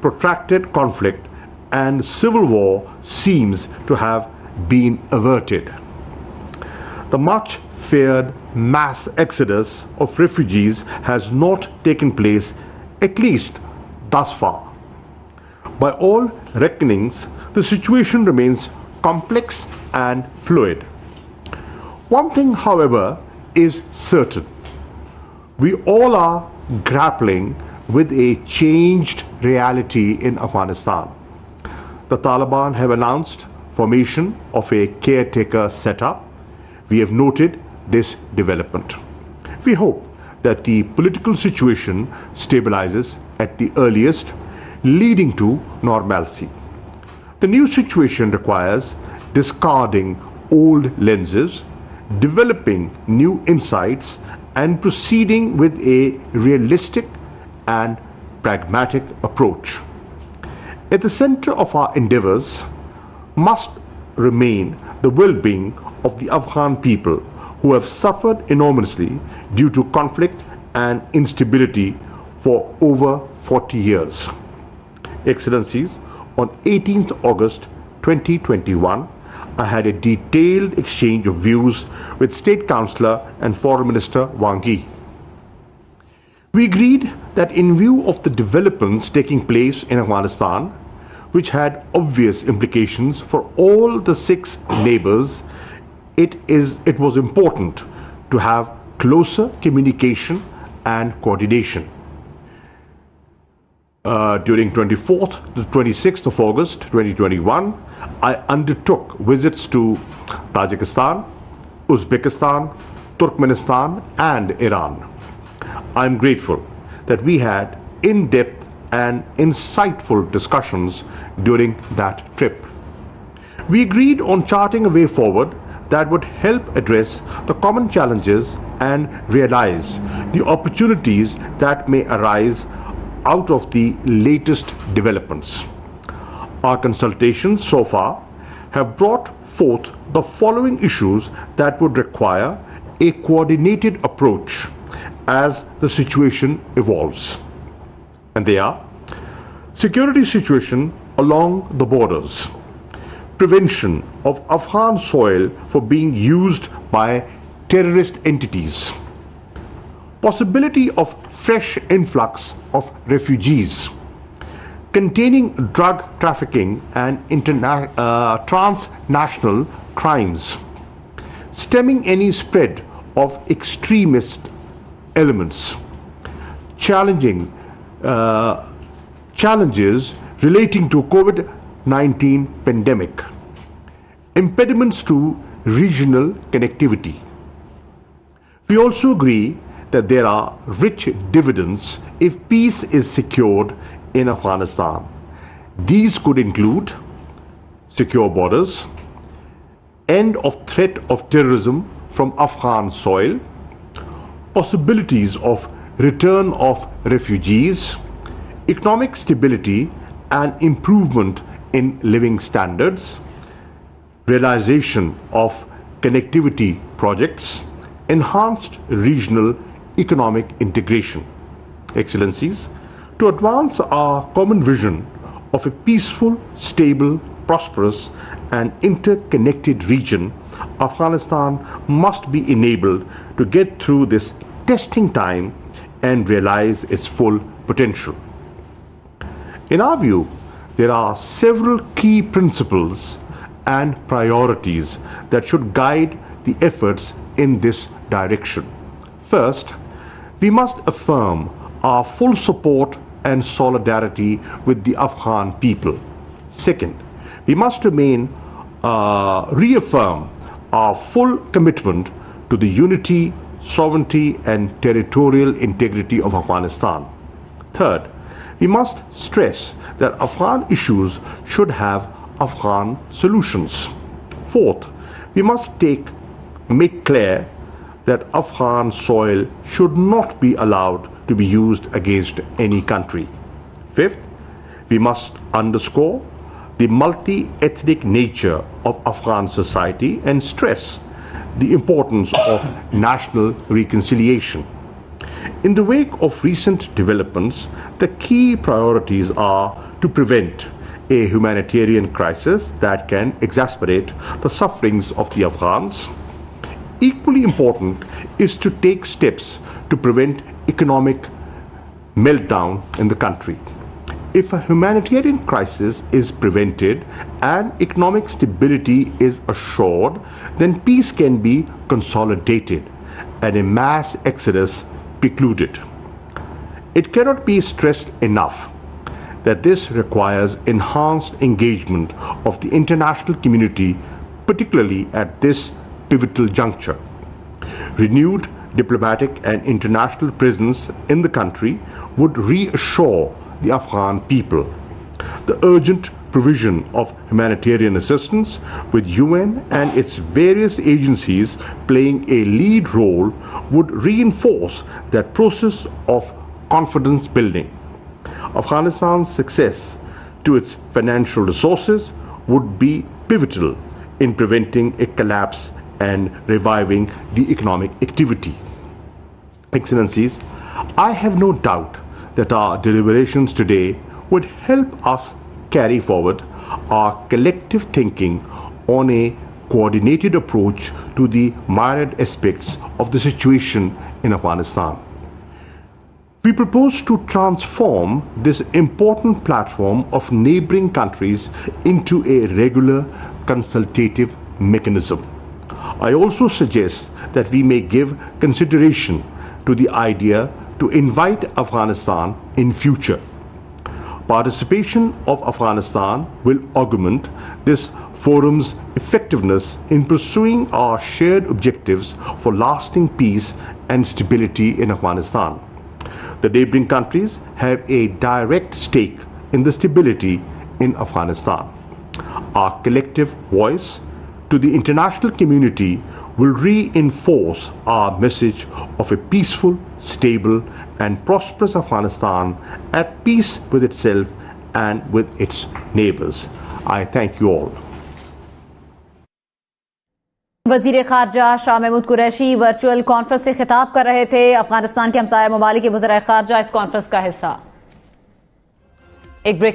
Protracted conflict and civil war seems to have been averted. The much feared mass exodus of refugees has not taken place, at least thus far. By all reckonings, the situation remains complex and fluid. One thing, however, is certain. We all are grappling with a changed reality in Afghanistan. The Taliban have announced formation of a caretaker setup. We have noted this development. We hope that the political situation stabilizes at the earliest, leading to normalcy. The new situation requires discarding old lenses, developing new insights, and proceeding with a realistic and pragmatic approach. At the center of our endeavors must remain the well-being of the Afghan people, who have suffered enormously due to conflict and instability for over 40 years. Excellencies, on 18th August 2021, I had a detailed exchange of views with State Councillor and Foreign Minister Wang Yi. We agreed that in view of the developments taking place in Afghanistan, which had obvious implications for all the 6 neighbors, it was important to have closer communication and coordination. During 24th to 26th of August 2021, I undertook visits to Tajikistan, Uzbekistan, Turkmenistan and Iran. I am grateful that we had in-depth and insightful discussions during that trip. We agreed on charting a way forward that would help address the common challenges and realize the opportunities that may arise out of the latest developments. Our consultations so far have brought forth the following issues that would require a coordinated approach as the situation evolves. And they are: security situation along the borders, prevention of Afghan soil for being used by terrorist entities, possibility of fresh influx of refugees, containing drug trafficking and transnational crimes, stemming any spread of extremist elements, challenges relating to COVID-19 pandemic, impediments to regional connectivity. We also agree that there are rich dividends if peace is secured in Afghanistan. These could include secure borders, end of threat of terrorism from Afghan soil, possibilities of return of refugees, economic stability and improvement in living standards, realization of connectivity projects, enhanced regional economic integration. Excellencies, to advance our common vision of a peaceful, stable, prosperous and interconnected region, Afghanistan must be enabled to get through this testing time and realize its full potential. In our view, there are several key principles and priorities that should guide the efforts in this direction. First, we must affirm our full support and solidarity with the Afghan people. Second, we must reaffirm our full commitment to the unity, sovereignty and territorial integrity of Afghanistan. Third, we must stress that Afghan issues should have Afghan solutions. Fourth, we must make clear that Afghan soil should not be allowed to be used against any country. Fifth, we must underscore the multi-ethnic nature of Afghan society and stress the importance of national reconciliation. In the wake of recent developments, the key priorities are to prevent a humanitarian crisis that can exacerbate the sufferings of the Afghans. Equally important is to take steps to prevent economic meltdown in the country. If a humanitarian crisis is prevented and economic stability is assured, then peace can be consolidated and a mass exodus precluded. It cannot be stressed enough that this requires enhanced engagement of the international community, particularly at this pivotal juncture. Renewed diplomatic and international presence in the country would reassure the Afghan people. The urgent provision of humanitarian assistance, with UN and its various agencies playing a lead role, would reinforce that process of confidence building. Afghanistan's success to its financial resources would be pivotal in preventing a collapse and reviving the economic activity. Excellencies, I have no doubt that our deliberations today would help us carry forward our collective thinking on a coordinated approach to the myriad aspects of the situation in Afghanistan. We propose to transform this important platform of neighboring countries into a regular consultative mechanism. I also suggest that we may give consideration to the idea to invite Afghanistan in future. Participation of Afghanistan will augment this forum's effectiveness in pursuing our shared objectives for lasting peace and stability in Afghanistan. The neighboring countries have a direct stake in the stability in Afghanistan. Our collective voice to the international community will reinforce our message of a peaceful, stable and prosperous Afghanistan at peace with itself and with its neighbors. I thank you all. वजीर खारजा Shah Mahmood Qureshi virtual conference से खिताब कर रहे थे। अफगानिस्तान के हमसाया ममालिक के वज़ीर खारजा इस कॉन्फ्रेंस का हिस्सा। एक ब्रेक